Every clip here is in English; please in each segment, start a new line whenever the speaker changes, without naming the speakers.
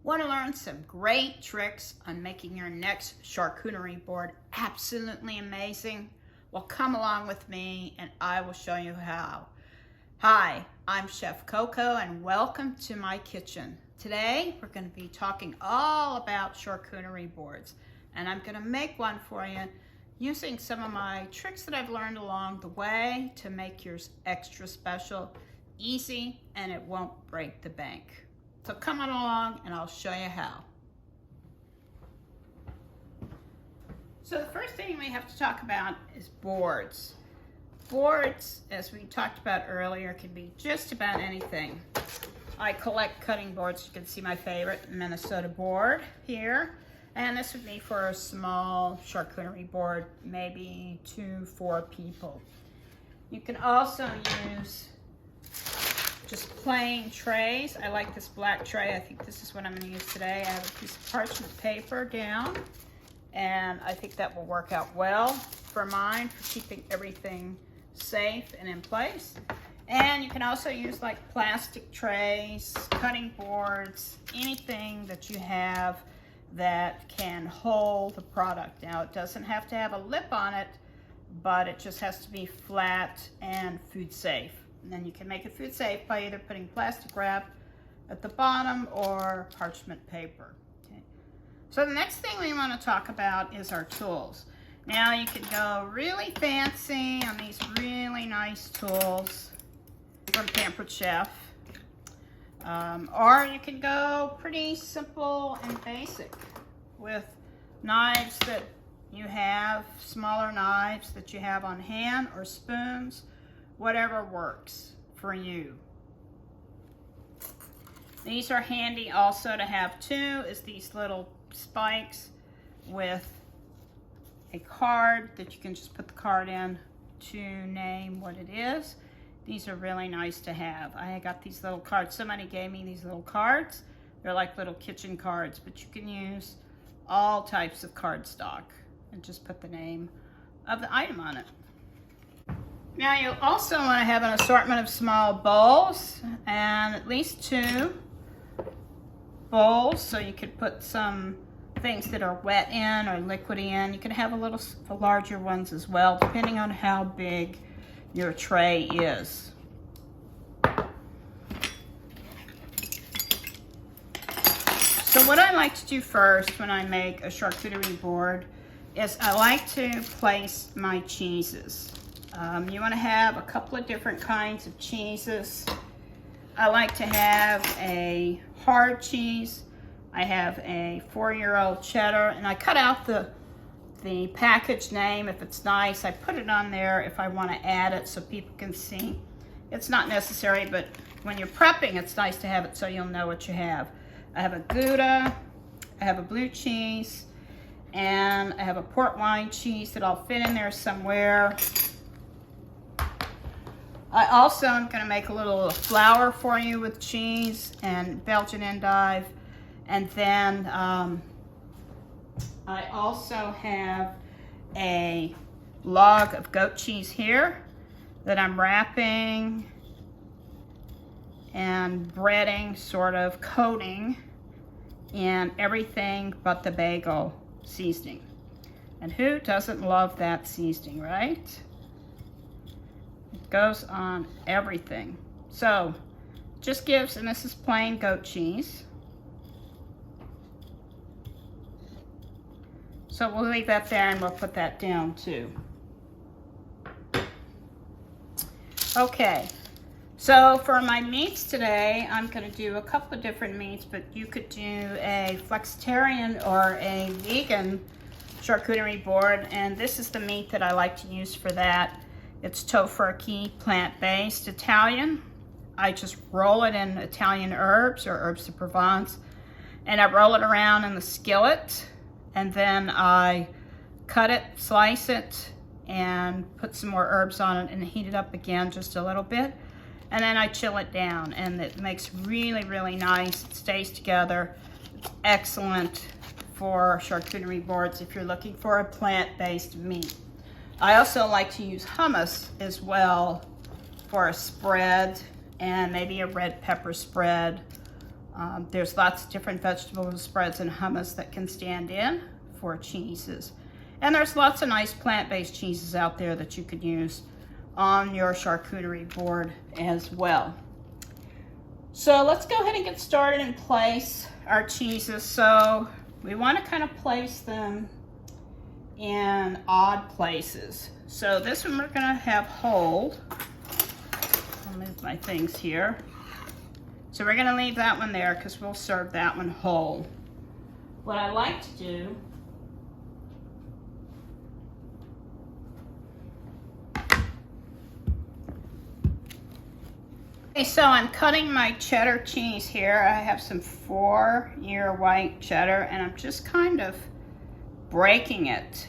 Want to learn some great tricks on making your next charcuterie board absolutely amazing? Well, come along with me and I will show you how. Hi, I'm Chef Coco and welcome to my kitchen. Today we're going to be talking all about charcuterie boards, and I'm going to make one for you using some of my tricks that I've learned along the way to make yours extra special, easy, and it won't break the bank. So come on along and I'll show you how. So the first thing we have to talk about is boards. Boards, as we talked about earlier, can be just about anything. I collect cutting boards. You can see my favorite Minnesota board here. And this would be for a small charcuterie board, maybe 2-4 people. You can also use just plain trays. I like this black tray. I think this is what I'm going to use today. I have a piece of parchment paper down, and I think that will work out well for mine, for keeping everything safe and in place. And you can also use like plastic trays, cutting boards, anything that you have that can hold the product. Now, it doesn't have to have a lip on it, but it just has to be flat and food safe. And then you can make it food safe by either putting plastic wrap at the bottom or parchment paper. Okay. So the next thing we want to talk about is our tools. Now you can go really fancy on these really nice tools from Pampered Chef. Or you can go pretty simple and basic with knives that you have, smaller knives that you have on hand, or spoons. Whatever works for you. These are handy also to have too, is these little spikes with a card that you can just put the card in to name what it is. These are really nice to have. I got these little cards. Somebody gave me these little cards. They're like little kitchen cards, but you can use all types of cardstock and just put the name of the item on it. Now you'll also want to have an assortment of small bowls, and at least 2 bowls, so you could put some things that are wet in or liquidy in. You can have the larger ones as well, depending on how big your tray is. So what I like to do first when I make a charcuterie board is I like to place my cheeses. You want to have a couple of different kinds of cheeses. I like to have a hard cheese. I have a 4-year-old cheddar, and I cut out the package name. If it's nice, I put it on there if I want to add it so people can see. It's not necessary, but when you're prepping, it's nice to have it so you'll know what you have. I have a Gouda, I have a blue cheese, and I have a port wine cheese that I'll fit in there somewhere. I also am going to make a little flour for you with cheese and Belgian endive. And then I also have a log of goat cheese here that I'm wrapping and breading, sort of coating in everything but the bagel seasoning. And who doesn't love that seasoning, right? Goes on everything. So just gives, and this is plain goat cheese. So we'll leave that there and we'll put that down too. Okay, so for my meats today, I'm going to do a couple of different meats, but you could do a flexitarian or a vegan charcuterie board, and this is the meat that I like to use for that. It's tofurkey, plant-based Italian. I just roll it in Italian herbs or herbs de Provence, and I roll it around in the skillet, and then I cut it, slice it, and put some more herbs on it and heat it up again just a little bit. And then I chill it down, and it makes really, really nice. It stays together. It's excellent for charcuterie boards if you're looking for a plant-based meat. I also like to use hummus as well for a spread, and maybe a red pepper spread There's lots of different vegetable spreads and hummus that can stand in for cheeses. And there's lots of nice plant-based cheeses out there that you could use on your charcuterie board as well. So let's go ahead and get started and place our cheeses. So we want to kind of place them in odd places. So this one we're going to have hold. I'll move my things here. So we're going to leave that one there because we'll serve that one whole. What I like to do so I'm cutting my cheddar cheese here. I have some 4-year white cheddar and I'm just kind of breaking it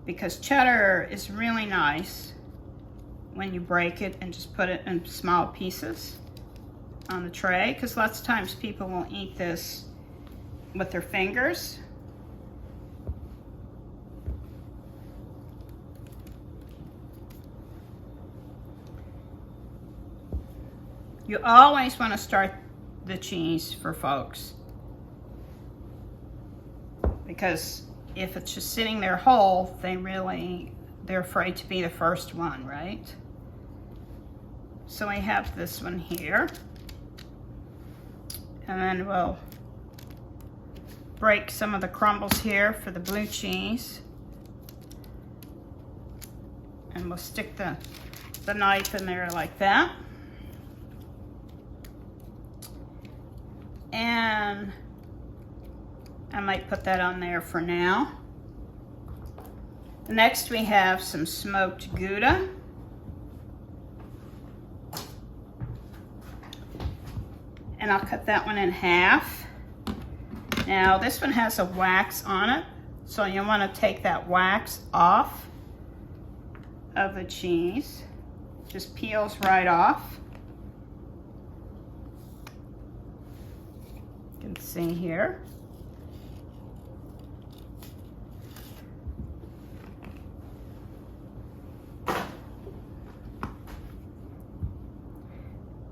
because cheddar is really nice when you break it and just put it in small pieces on the tray, because lots of times people will eat this with their fingers. You always want to start the cheese for folks, because if it's just sitting there whole, they're afraid to be the first one, right? So I have this one here, and then we'll break some of the crumbles here for the blue cheese, and we'll stick the knife in there like that. And I might put that on there for now. Next we have some smoked Gouda. And I'll cut that one in half. Now this one has a wax on it, so you want to take that wax off of the cheese. Just peels right off. You can see here.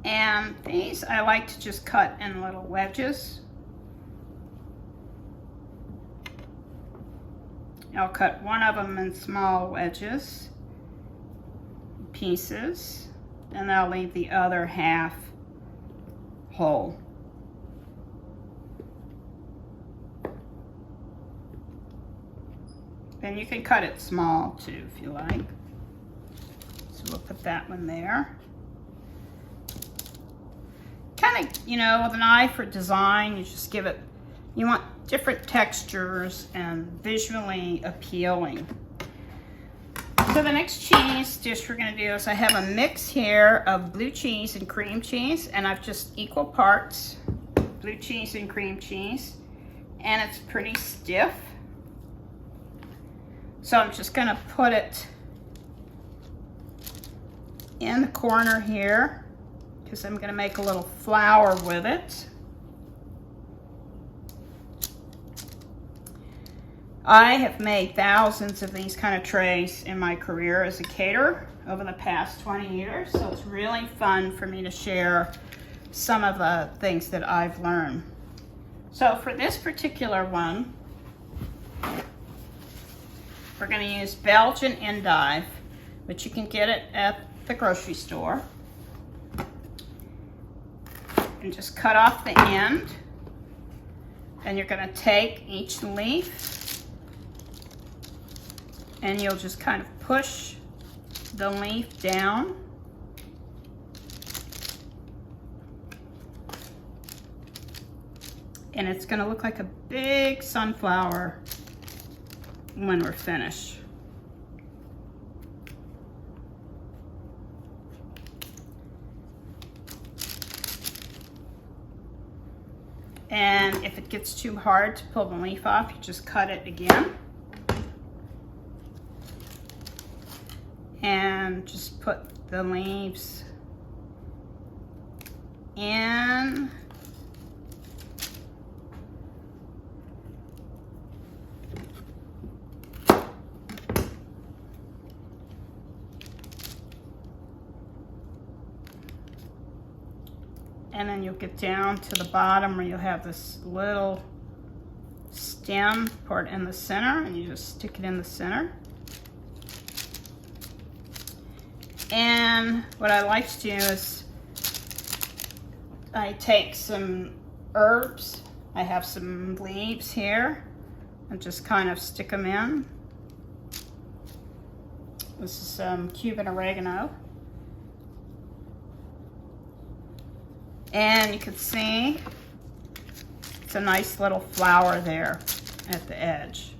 And these I like to just cut in little wedges. I'll cut one of them in small wedges, pieces, and I'll leave the other half whole. And you can cut it small too if you like. So we'll put that one there. Kind of, you know, with an eye for design, you just give it, you want different textures and visually appealing. So the next cheese dish we're going to do is I have a mix here of blue cheese and cream cheese, and I've just equal parts blue cheese and cream cheese, and it's pretty stiff. So I'm just going to put it in the corner here because I'm going to make a little flower with it. I have made thousands of these kind of trays in my career as a caterer over the past 20 years, so it's really fun for me to share some of the things that I've learned. So for this particular one, we're going to use Belgian endive, but you can get it at the grocery store. And just cut off the end. And you're going to take each leaf and you'll just kind of push the leaf down. And it's going to look like a big sunflower when we're finished. And if it gets too hard to pull the leaf off, you just cut it again. And just put the leaves in. And then you'll get down to the bottom where you'll have this little stem part in the center, and you just stick it in the center. And what I like to do is I take some herbs. I have some leaves here and just kind of stick them in. This is some Cuban oregano. And you can see it's a nice little flower there at the edge.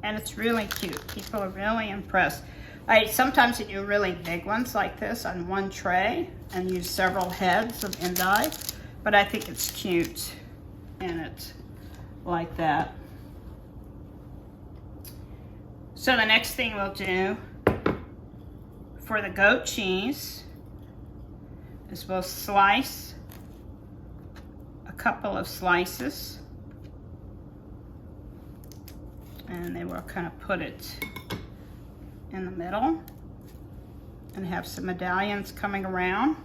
And it's really cute. People are really impressed. Sometimes I do really big ones like this on one tray and use several heads of endive, but I think it's cute in it like that. So the next thing we'll do for the goat cheese is we'll slice a couple of slices, and then we'll kind of put it in the middle and have some medallions coming around.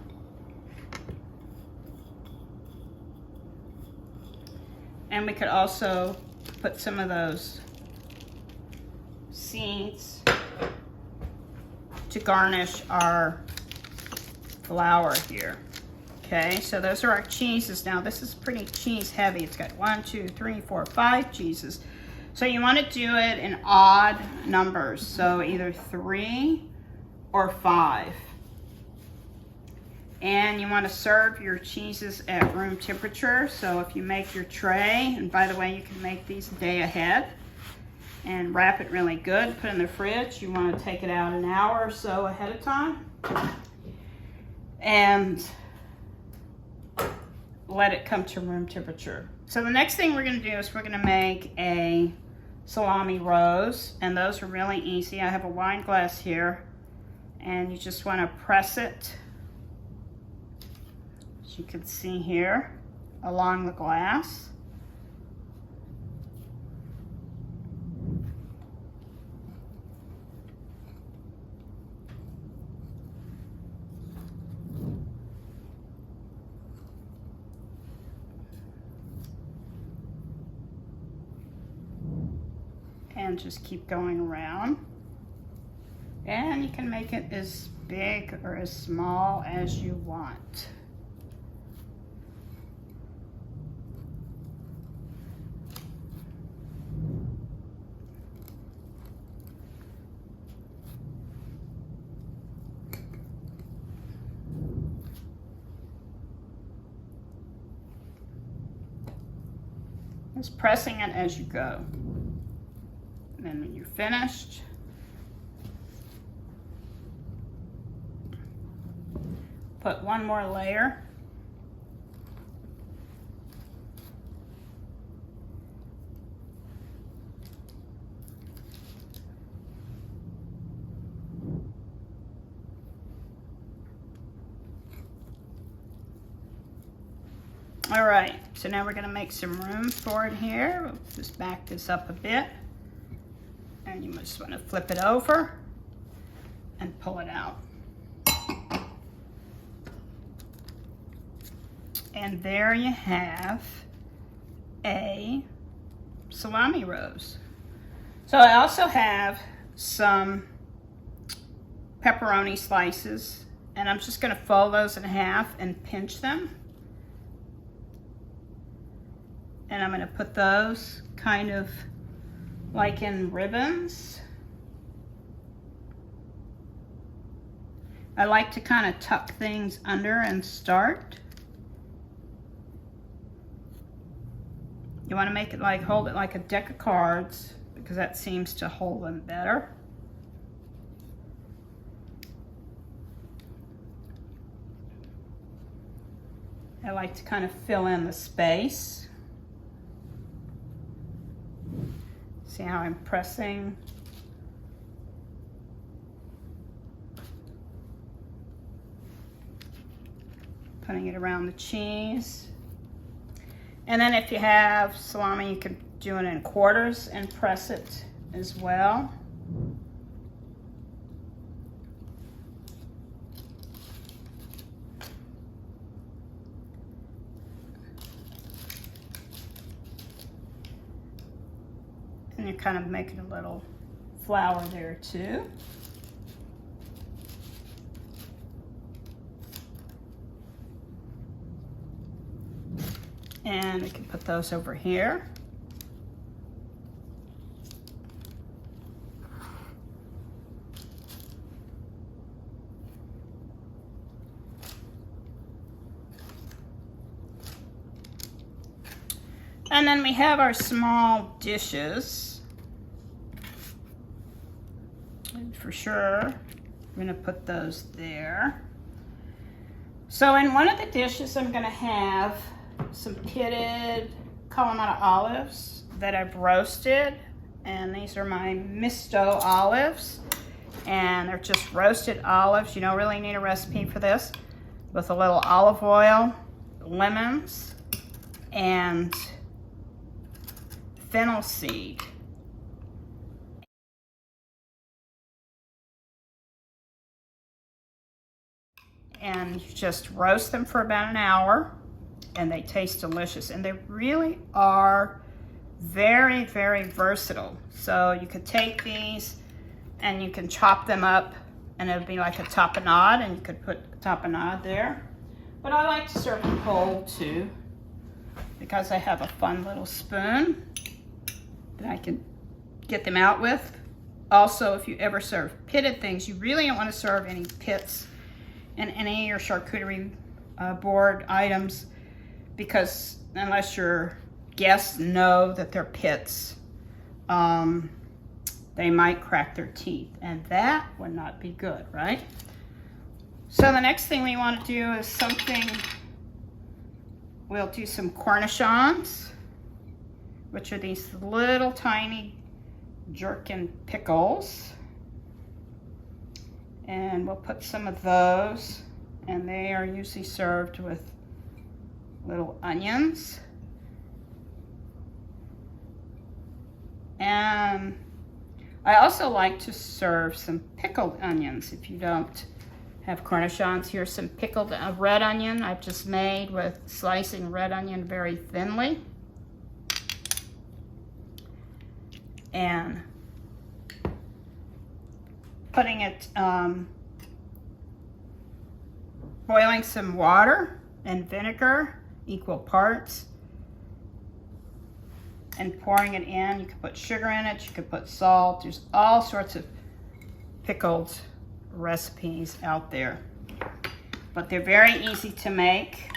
And we could also put some of those seeds to garnish our flour here. Okay, so those are our cheeses. Now this is pretty cheese heavy. It's got 1, 2, 3, 4, 5 cheeses. So you want to do it in odd numbers, so either 3 or 5. And you want to serve your cheeses at room temperature. So if you make your tray, and by the way, you can make these a day ahead and wrap it really good, put it in the fridge. You want to take it out an hour or so ahead of time and let it come to room temperature. So the next thing we're going to do is we're going to make a salami rose, and those are really easy. I have a wine glass here, and you just want to press it, as you can see here, along the glass. And just keep going around. And you can make it as big or as small as you want. Just pressing it as you go. And then when you're finished, put one more layer. All right, so now we're gonna make some room for it here. We'll just back this up a bit. And you just want to flip it over and pull it out. And there you have a salami rose. So I also have some pepperoni slices, and I'm just going to fold those in half and pinch them. And I'm going to put those kind of like in ribbons. I like to kind of tuck things under and start. You want to make it like, hold it like a deck of cards, because that seems to hold them better. I like to kind of fill in the space. See how I'm pressing? Putting it around the cheese. And then if you have salami, you can do it in quarters and press it as well. And you're kind of making a little flower there too. And we can put those over here. And then we have our small dishes. And for sure, I'm gonna put those there. So in one of the dishes, I'm gonna have some pitted Kalamata olives that I've roasted. And these are my misto olives. And they're just roasted olives. You don't really need a recipe for this. With a little olive oil, lemons, and fennel seed. And you just roast them for about an hour, and they taste delicious. And they really are very, very versatile. So you could take these and you can chop them up, and it'll be like a tapenade, and you could put a tapenade there. But I like to serve them whole too, because I have a fun little spoon that I can get them out with. Also, if you ever serve pitted things, you really don't want to serve any pits in any of your charcuterie board items, because unless your guests know that they're pits, they might crack their teeth, and that would not be good, right? So the next thing we want to do is we'll do some cornichons, which are these little tiny gherkin pickles. And we'll put some of those, and they are usually served with little onions. And I also like to serve some pickled onions if you don't have cornichons. Here's some pickled red onion I've just made with slicing red onion very thinly. And putting it, boiling some water and vinegar, equal parts, and pouring it in. You can put sugar in it, you can put salt. There's all sorts of pickled recipes out there, but they're very easy to make.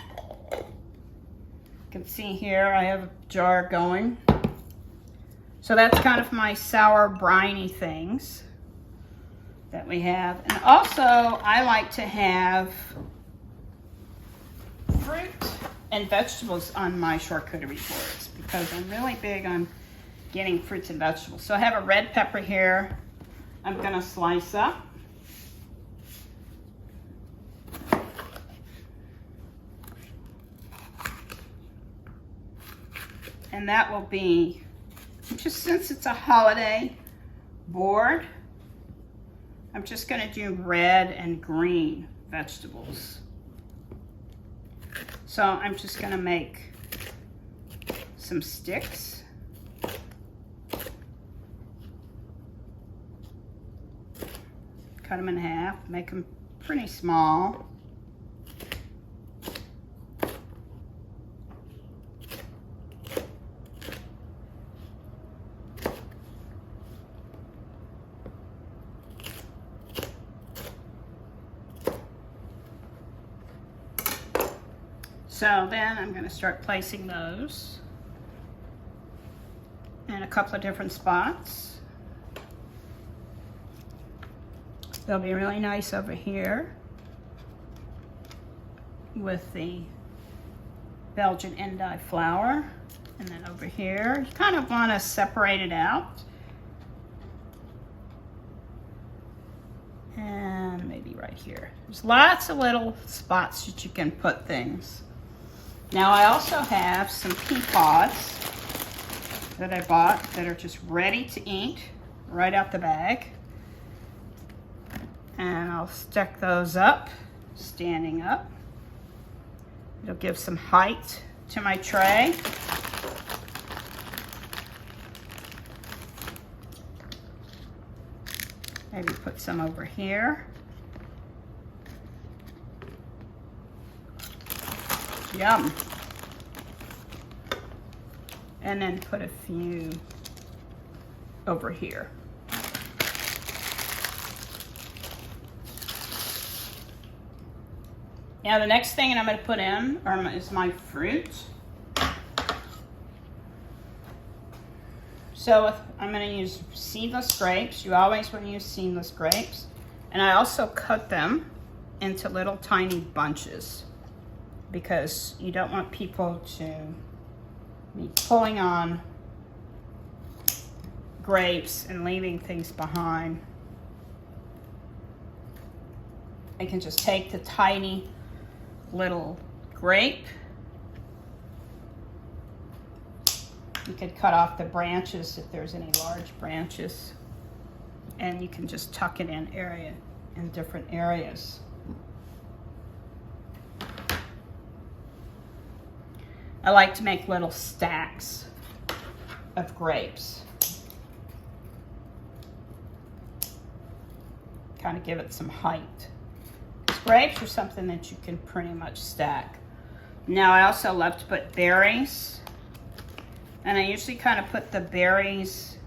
You can see here I have a jar going. So that's kind of my sour briny things that we have. And also I like to have fruit and vegetables on my charcuterie boards, because I'm really big on getting fruits and vegetables. So I have a red pepper here I'm gonna slice up. And that will be, just since it's a holiday board, I'm just gonna do red and green vegetables. So I'm just gonna make some sticks. Cut them in half, make them pretty small. So then I'm going to start placing those in a couple of different spots. They'll be really nice over here with the Belgian endive flower. And then over here, you kind of want to separate it out. And maybe right here. There's lots of little spots that you can put things. Now I also have some pea pods that I bought that are just ready to eat right out the bag. And I'll stick those up, standing up. It'll give some height to my tray. Maybe put some over here. Yum. And then put a few over here. Now the next thing I'm going to put in is my fruit. So I'm going to use seedless grapes. You always want to use seedless grapes. And I also cut them into little tiny bunches because you don't want people to be pulling on grapes and leaving things behind. I can just take the tiny little grape. You could cut off the branches if there's any large branches, and you can just tuck it in different areas. I like to make little stacks of grapes. Kind of give it some height. Grapes are something that you can pretty much stack. Now I also love to put berries. And I usually kind of put the berries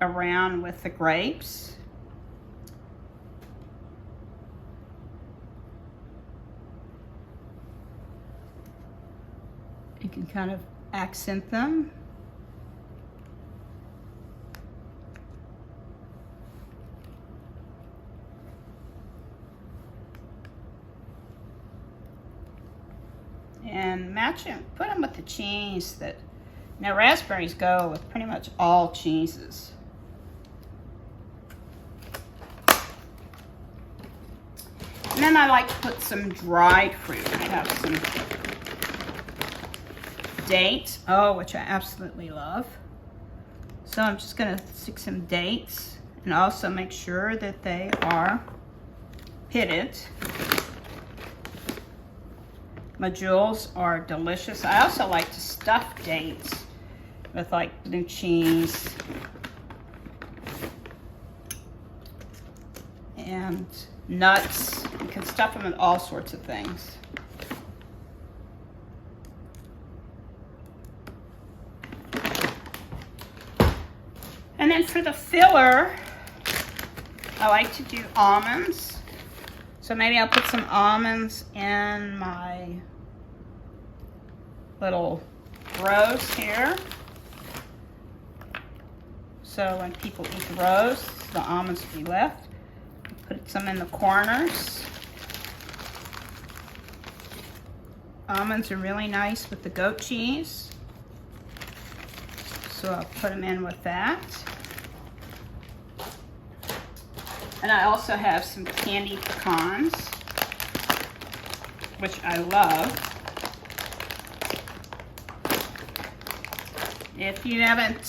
around with the grapes. You can kind of accent them. And match them, put them with the cheese that, now raspberries go with pretty much all cheeses. And then I like to put some dried fruit. I have some dates, which I absolutely love. So I'm just gonna stick some dates and also make sure that they are pitted. Medjool are delicious. I also like to stuff dates with like blue cheese and nuts. You can stuff them with all sorts of things. And then for the filler, I like to do almonds. So maybe I'll put some almonds in my little rows here. So when people eat the rows, the almonds will be left. Put some in the corners. Almonds are really nice with the goat cheese. So I'll put them in with that. And I also have some candied pecans, which I love. If you haven't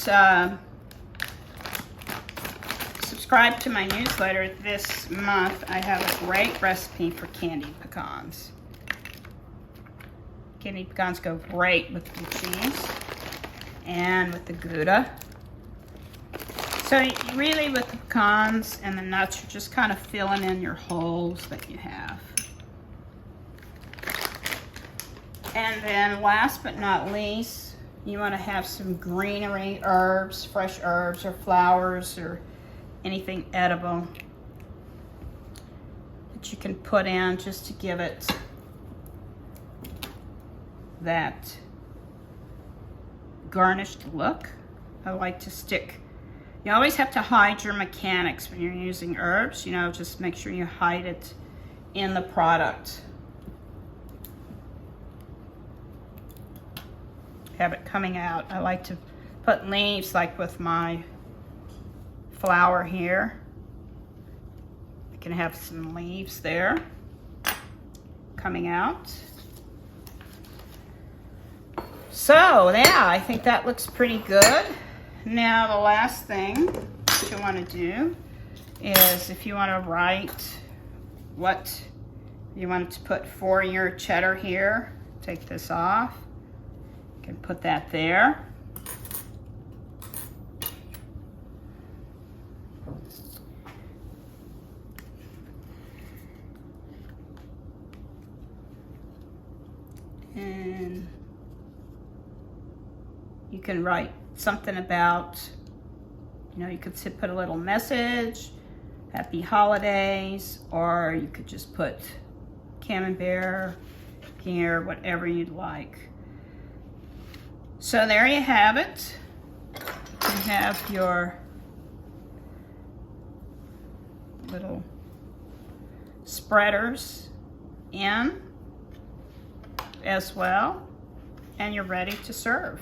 subscribed to my newsletter this month, I have a great recipe for candied pecans. Candied pecans go great with the cheese and with the Gouda. So really with the pecans and the nuts, you're just kind of filling in your holes that you have. And then last but not least, you want to have some greenery herbs, fresh herbs or flowers or anything edible that you can put in just to give it that garnished look. I like to stick. You always have to hide your mechanics when you're using herbs. You know, just make sure you hide it in the product. Have it coming out. I like to put leaves like with my flower here. I can have some leaves there coming out. So yeah, I think that looks pretty good. Now the last thing that you want to do is if you want to write what you want to put for your cheddar here, take this off. You can put that there. And you can write something about, you know, you could put a little message, happy holidays, or you could just put camembert here, whatever you'd like. So there you have it. You have your little spreaders in as well, and you're ready to serve.